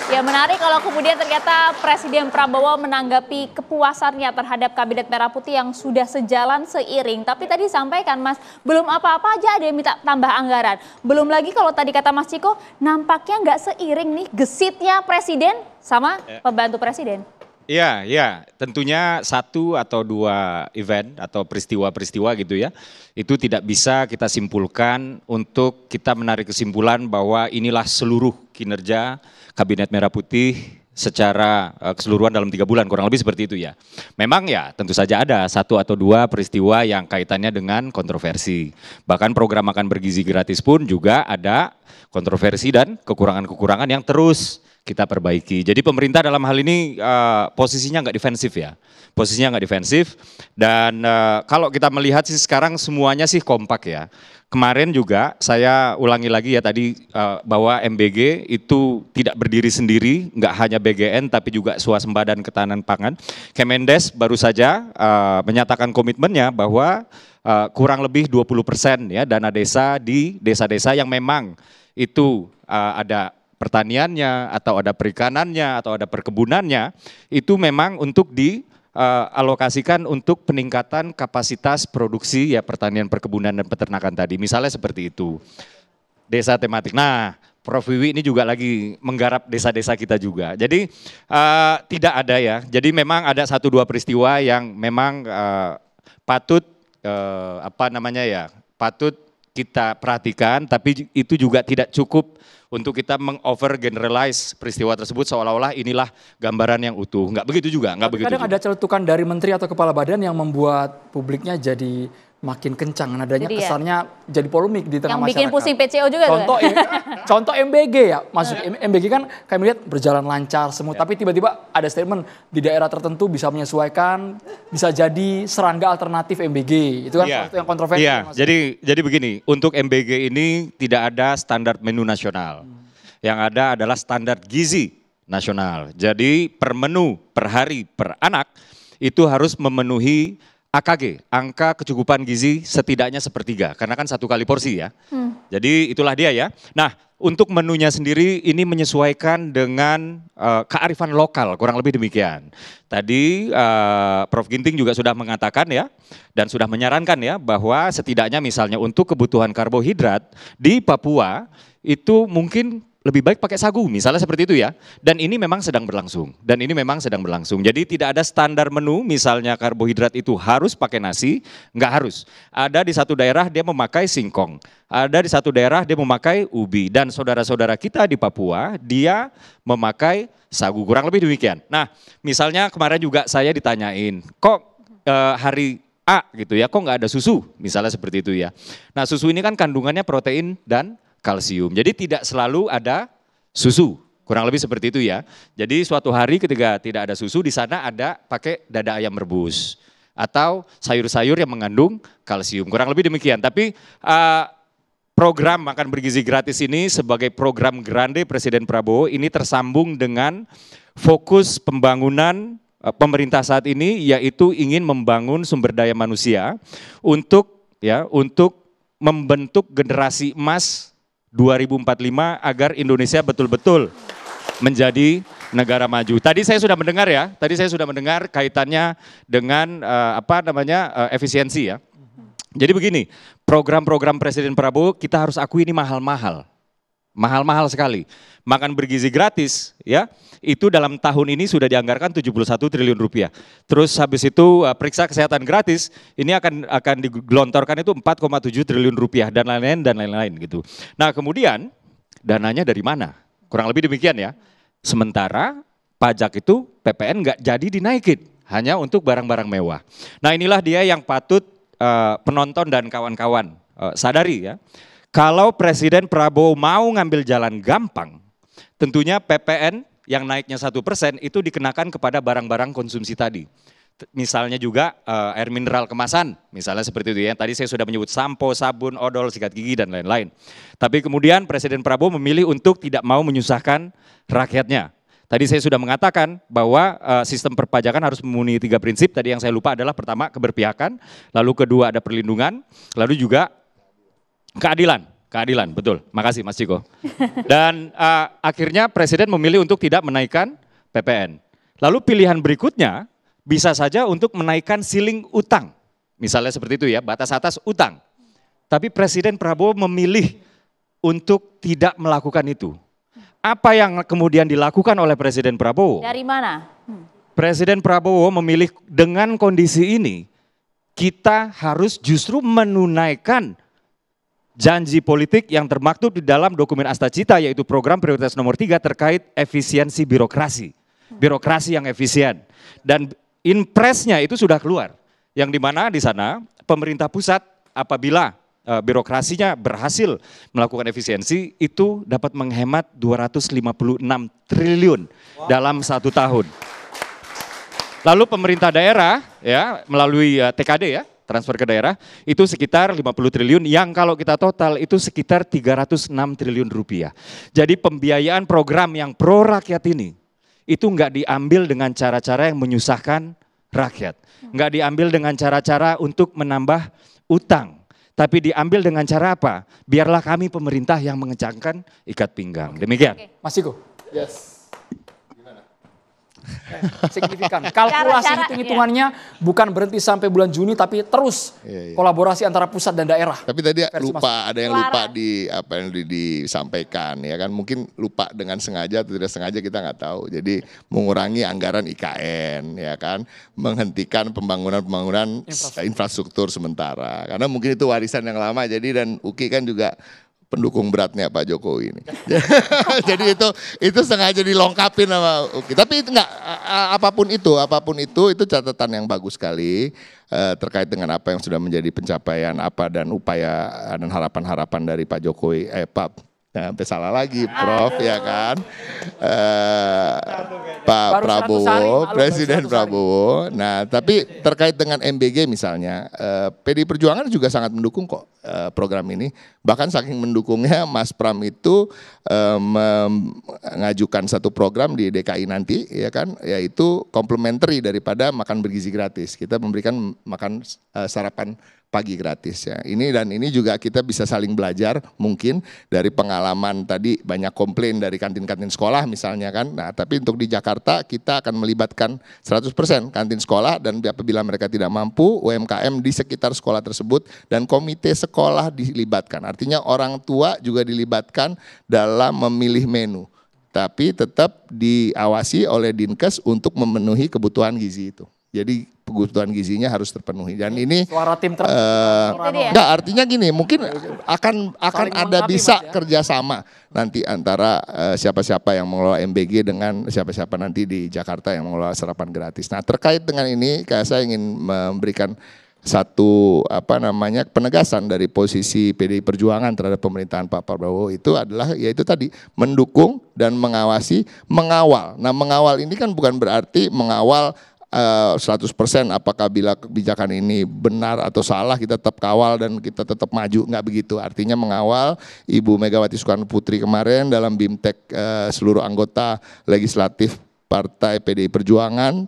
Ya menarik kalau kemudian ternyata Presiden Prabowo menanggapi kepuasannya terhadap Kabinet Merah Putih yang sudah sejalan seiring. Tapi tadi sampaikan Mas, belum apa-apa aja ada yang minta tambah anggaran. Belum lagi kalau tadi kata Mas Ciko, nampaknya nggak seiring nih gesitnya Presiden sama pembantu Presiden. Iya, tentunya satu atau dua event atau peristiwa-peristiwa gitu ya, itu tidak bisa kita simpulkan untuk kita menarik kesimpulan bahwa inilah seluruh kinerja Kabinet Merah Putih secara keseluruhan dalam 3 bulan, kurang lebih seperti itu ya. Memang ya tentu saja ada satu atau dua peristiwa yang kaitannya dengan kontroversi. Bahkan program makan bergizi gratis pun juga ada kontroversi dan kekurangan-kekurangan yang terus kita perbaiki. Jadi pemerintah dalam hal ini posisinya nggak defensif ya, posisinya nggak defensif. Dan kalau kita melihat sih sekarang semuanya sih kompak ya. Kemarin juga saya ulangi lagi ya tadi bahwa MBG itu tidak berdiri sendiri, nggak hanya BGN tapi juga swasembada dan ketahanan pangan. Kemendes baru saja menyatakan komitmennya bahwa kurang lebih 20% ya dana desa di desa-desa yang memang itu ada pertaniannya atau ada perikanannya atau ada perkebunannya itu memang untuk dialokasikan untuk peningkatan kapasitas produksi ya pertanian, perkebunan dan peternakan tadi. Misalnya seperti itu. Desa tematik. Nah, Prof Wiwi ini juga lagi menggarap desa-desa kita juga. Jadi tidak ada ya. Jadi memang ada 1-2 peristiwa yang memang patut patut kita perhatikan, tapi itu juga tidak cukup untuk kita mengover generalize peristiwa tersebut seolah-olah inilah gambaran yang utuh. Enggak begitu juga, enggak begitu. Kadang ada celetukan dari menteri atau kepala badan yang membuat publiknya jadi makin kencang, nadanya Jadi kesannya jadi polemik di tengah masyarakat. Yang bikin pusing PCO juga Contoh MBG ya, maksud MBG kan kami lihat berjalan lancar semua, tapi tiba-tiba ada statement di daerah tertentu bisa menyesuaikan, bisa jadi serangga alternatif MBG, itu kan yang kontroversi. Iya, jadi begini, untuk MBG ini tidak ada standar menu nasional, yang ada adalah standar gizi nasional. Jadi per menu, per hari, per anak itu harus memenuhi AKG, angka kecukupan gizi setidaknya 1/3, karena kan 1 kali porsi ya. Jadi itulah dia ya. Nah, untuk menunya sendiri ini menyesuaikan dengan kearifan lokal, kurang lebih demikian. Tadi Prof Ginting juga sudah mengatakan ya, dan sudah menyarankan ya, bahwa setidaknya misalnya untuk kebutuhan karbohidrat di Papua itu mungkin lebih baik pakai sagu, misalnya seperti itu ya. Dan ini memang sedang berlangsung. Jadi tidak ada standar menu, misalnya karbohidrat itu harus pakai nasi, enggak harus. Ada di satu daerah dia memakai singkong, ada di satu daerah dia memakai ubi. Dan saudara-saudara kita di Papua, dia memakai sagu, kurang lebih demikian. Nah, misalnya kemarin juga saya ditanyain, kok hari A gitu ya, kok nggak ada susu, misalnya seperti itu ya. Nah, susu ini kan kandungannya protein dan kalsium. Jadi tidak selalu ada susu, kurang lebih seperti itu ya. Jadi suatu hari ketika tidak ada susu, di sana ada pakai dada ayam rebus atau sayur-sayur yang mengandung kalsium, kurang lebih demikian. Tapi program makan bergizi gratis ini sebagai program grande Presiden Prabowo ini tersambung dengan fokus pembangunan pemerintah saat ini, yaitu ingin membangun sumber daya manusia untuk membentuk generasi emas 2045 agar Indonesia betul-betul menjadi negara maju. Tadi saya sudah mendengar kaitannya dengan efisiensi ya. Jadi begini, program-program Presiden Prabowo kita harus akui ini mahal-mahal sekali. Makan bergizi gratis ya, itu dalam tahun ini sudah dianggarkan 71 triliun rupiah. Terus habis itu periksa kesehatan gratis, ini akan digelontorkan itu 4,7 triliun rupiah dan lain-lain gitu. Nah kemudian dananya dari mana? Kurang lebih demikian ya. Sementara pajak itu PPN nggak jadi dinaikin, hanya untuk barang-barang mewah. Nah inilah dia yang patut penonton dan kawan-kawan sadari ya. Kalau Presiden Prabowo mau ngambil jalan gampang, tentunya PPN yang naiknya 1% itu dikenakan kepada barang-barang konsumsi tadi. Misalnya juga air mineral kemasan, misalnya seperti itu ya. Tadi saya sudah menyebut sampo, sabun, odol, sikat gigi dan lain-lain. Tapi kemudian Presiden Prabowo memilih untuk tidak mau menyusahkan rakyatnya. Tadi saya sudah mengatakan bahwa sistem perpajakan harus memenuhi 3 prinsip. Tadi yang saya lupa adalah pertama keberpihakan, lalu kedua ada perlindungan, lalu juga keadilan. keadilan, betul. Makasih Mas Ciko. Dan akhirnya Presiden memilih untuk tidak menaikkan PPN. Lalu pilihan berikutnya bisa saja untuk menaikkan ceiling utang. Misalnya seperti itu ya, batas atas utang. Tapi Presiden Prabowo memilih untuk tidak melakukan itu. Apa yang kemudian dilakukan oleh Presiden Prabowo? Dari mana? Presiden Prabowo memilih dengan kondisi ini, kita harus justru menunaikan janji politik yang termaktub di dalam dokumen Astacita, yaitu program prioritas nomor 3 terkait efisiensi birokrasi. Birokrasi yang efisien. Dan impresnya itu sudah keluar. Yang dimana di sana pemerintah pusat apabila birokrasinya berhasil melakukan efisiensi itu dapat menghemat 256 triliun dalam 1 tahun. Lalu pemerintah daerah ya melalui TKD ya, transfer ke daerah itu sekitar 50 triliun yang kalau kita total itu sekitar 306 triliun rupiah. Jadi pembiayaan program yang pro rakyat ini itu nggak diambil dengan cara-cara yang menyusahkan rakyat. Nggak diambil dengan cara-cara untuk menambah utang. Tapi diambil dengan cara apa? Biarlah kami pemerintah yang mengencangkan ikat pinggang. Demikian. Mas Ciko. Yes. Signifikan. Kalkulasi hitung-hitungannya bukan berhenti sampai bulan Juni tapi terus kolaborasi antara pusat dan daerah. Tapi tadi lupa, ada yang lupa di apa yang disampaikan ya kan, mungkin lupa dengan sengaja atau tidak sengaja kita nggak tahu. Jadi mengurangi anggaran IKN ya kan, menghentikan pembangunan infrastruktur sementara karena mungkin itu warisan yang lama. Jadi dan UKI kan juga pendukung beratnya Pak Jokowi ini. Jadi itu sengaja dilengkapin sama UKI. Tapi itu enggak, apapun itu catatan yang bagus sekali terkait dengan apa yang sudah menjadi pencapaian apa dan upaya dan harapan-harapan dari Pak Jokowi, sampai salah lagi Prof ya kan, Pak Prabowo, Presiden Prabowo. Nah tapi terkait dengan MBG misalnya, PDI Perjuangan juga sangat mendukung kok program ini. Bahkan saking mendukungnya Mas Pram itu mengajukan satu program di DKI nanti ya kan, yaitu komplementari daripada makan bergizi gratis. Kita memberikan makan sarapan pagi gratis ya. Ini juga kita bisa saling belajar mungkin dari pengalaman tadi banyak komplain dari kantin-kantin sekolah misalnya kan. Nah, tapi untuk di Jakarta kita akan melibatkan 100% kantin sekolah dan apabila mereka tidak mampu UMKM di sekitar sekolah tersebut dan komite sekolah dilibatkan. Artinya orang tua juga dilibatkan dalam memilih menu. Tapi tetap diawasi oleh Dinkes untuk memenuhi kebutuhan gizi itu. Jadi kebutuhan gizinya harus terpenuhi dan ini suara tim enggak artinya gini, mungkin akan ada bisa kerjasama nanti antara siapa-siapa yang mengelola MBG dengan siapa-siapa nanti di Jakarta yang mengelola sarapan gratis. Nah terkait dengan ini saya ingin memberikan satu penegasan dari posisi PDI Perjuangan terhadap pemerintahan Pak Prabowo itu adalah yaitu tadi mendukung dan mengawasi, mengawal. Nah mengawal ini kan bukan berarti mengawal 100% apakah bila kebijakan ini benar atau salah kita tetap kawal dan kita tetap maju, nggak begitu. Artinya mengawal Ibu Megawati Soekarno Putri kemarin dalam BIMTEK seluruh anggota legislatif Partai PDI Perjuangan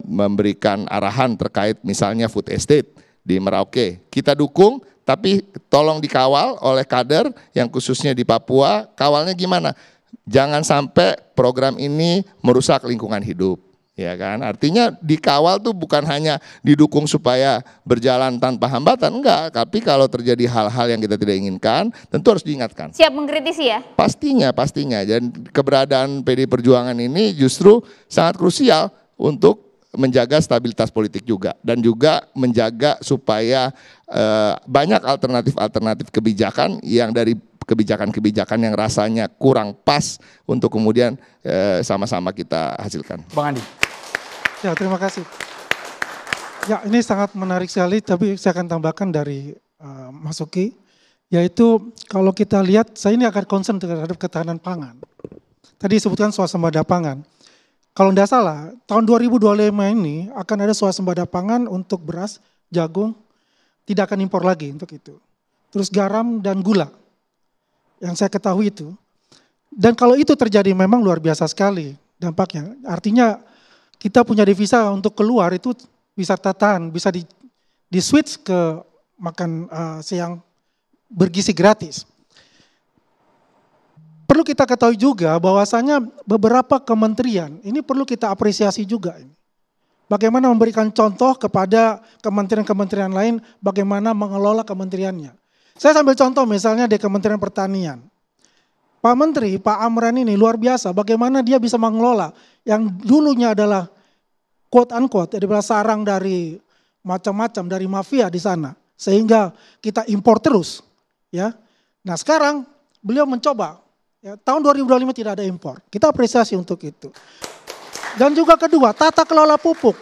memberikan arahan terkait misalnya food estate di Merauke. Kita dukung tapi tolong dikawal oleh kader yang khususnya di Papua. Kawalnya gimana? Jangan sampai program ini merusak lingkungan hidup. Ya kan, artinya dikawal tuh bukan hanya didukung supaya berjalan tanpa hambatan, enggak. Tapi kalau terjadi hal-hal yang kita tidak inginkan, tentu harus diingatkan. Siap mengkritisi ya? Pastinya. Dan keberadaan PDI Perjuangan ini justru sangat krusial untuk menjaga stabilitas politik juga. Dan juga menjaga supaya banyak alternatif-alternatif kebijakan yang dari kebijakan-kebijakan yang rasanya kurang pas untuk kemudian sama-sama kita hasilkan. Bang Andi. Ya, terima kasih. Ya, ini sangat menarik sekali, tapi saya akan tambahkan dari Mas Uki, yaitu kalau kita lihat, saya ini akan concern terhadap ketahanan pangan. Tadi disebutkan swasembada pangan. Kalau tidak salah, tahun 2025 ini akan ada swasembada pangan untuk beras, jagung, tidak akan impor lagi untuk itu. Terus garam dan gula, yang saya ketahui itu. Dan kalau itu terjadi memang luar biasa sekali dampaknya. Artinya kita punya devisa untuk keluar itu bisa tertahan, bisa di switch ke makan siang bergizi gratis. Perlu kita ketahui juga bahwasanya beberapa kementerian, ini perlu kita apresiasi juga. Bagaimana memberikan contoh kepada kementerian-kementerian lain, bagaimana mengelola kementeriannya. Saya sambil contoh misalnya di Kementerian Pertanian. Pak Menteri, Pak Amran ini luar biasa, bagaimana dia bisa mengelola yang dulunya adalah quote unquote, adalah sarang dari macam-macam, dari mafia di sana. Sehingga kita impor terus. Ya. Nah sekarang beliau mencoba. Ya, tahun 2025 tidak ada impor. Kita apresiasi untuk itu. Dan juga kedua, tata kelola pupuk.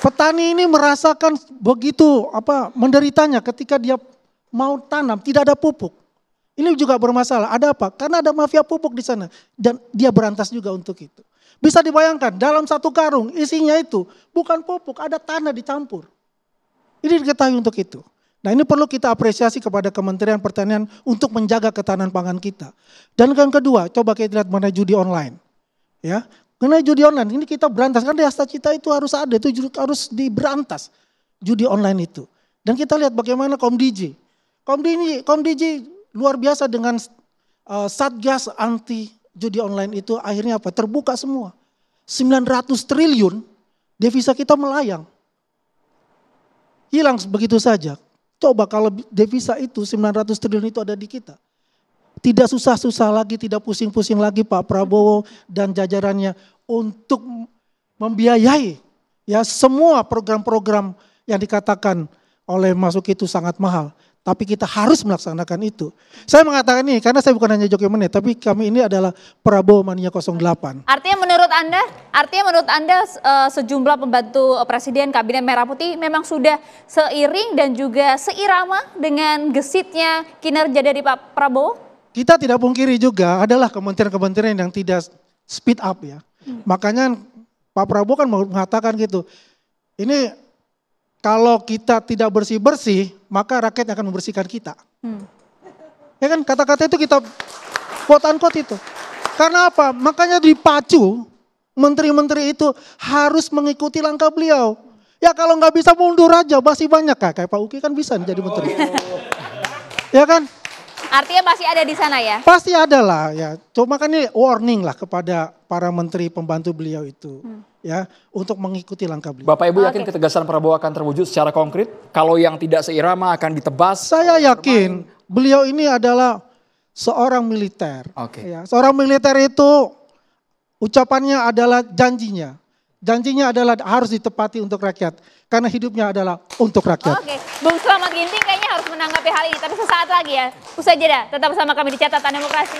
Petani ini merasakan begitu menderitanya ketika dia mau tanam tidak ada pupuk. Ini juga bermasalah. Ada apa? Karena ada mafia pupuk di sana dan dia berantas juga untuk itu. Bisa dibayangkan dalam satu karung isinya itu bukan pupuk, ada tanah dicampur. Ini diketahui untuk itu. Nah ini perlu kita apresiasi kepada Kementerian Pertanian untuk menjaga ketahanan pangan kita. Dan yang kedua, coba kita lihat mengenai judi online. Ya, mengenai judi online ini kita berantas, kan Desta Cita itu harus ada, itu harus diberantas judi online itu. Dan kita lihat bagaimana Komdij luar biasa dengan Satgas anti judi online itu akhirnya apa? Terbuka semua. 900 triliun devisa kita melayang. Hilang begitu saja. Coba kalau devisa itu 900 triliun itu ada di kita. Tidak susah-susah lagi, tidak pusing-pusing lagi Pak Prabowo dan jajarannya untuk membiayai ya semua program-program yang dikatakan oleh Mas Uki itu sangat mahal. Tapi kita harus melaksanakan itu. Saya mengatakan ini karena saya bukan hanya Jokowi Mania, tapi kami ini adalah Prabowo Mania 08. Artinya menurut Anda sejumlah pembantu Presiden Kabinet Merah Putih memang sudah seiring dan juga seirama dengan gesitnya kinerja dari Pak Prabowo? Kita tidak pungkiri juga adalah kementerian-kementerian yang tidak speed up ya. Makanya Pak Prabowo kan mengatakan gitu. Ini kalau kita tidak bersih-bersih, maka rakyat akan membersihkan kita. Ya kan kata-kata itu kita quote unquote itu. Karena apa? Makanya dipacu menteri-menteri itu harus mengikuti langkah beliau. Ya kalau nggak bisa mundur aja, masih banyak kayak Pak Uki kan bisa jadi menteri. Ya kan? Artinya masih ada di sana ya? Pasti ada lah ya. Cuma kan ini warning lah kepada para menteri pembantu beliau itu. Ya, untuk mengikuti langkah beliau. Bapak Ibu yakin ketegasan Prabowo akan terwujud secara konkret? Kalau yang tidak seirama akan ditebas? Saya yakin beliau ini adalah seorang militer. Ya, seorang militer itu ucapannya adalah janjinya. Janjinya adalah harus ditepati untuk rakyat. Karena hidupnya adalah untuk rakyat. Oke, Bung Slamet Ginting kayaknya harus menanggapi hal ini. Tapi sesaat lagi ya, usai jeda. Tetap bersama kami di Catatan Demokrasi.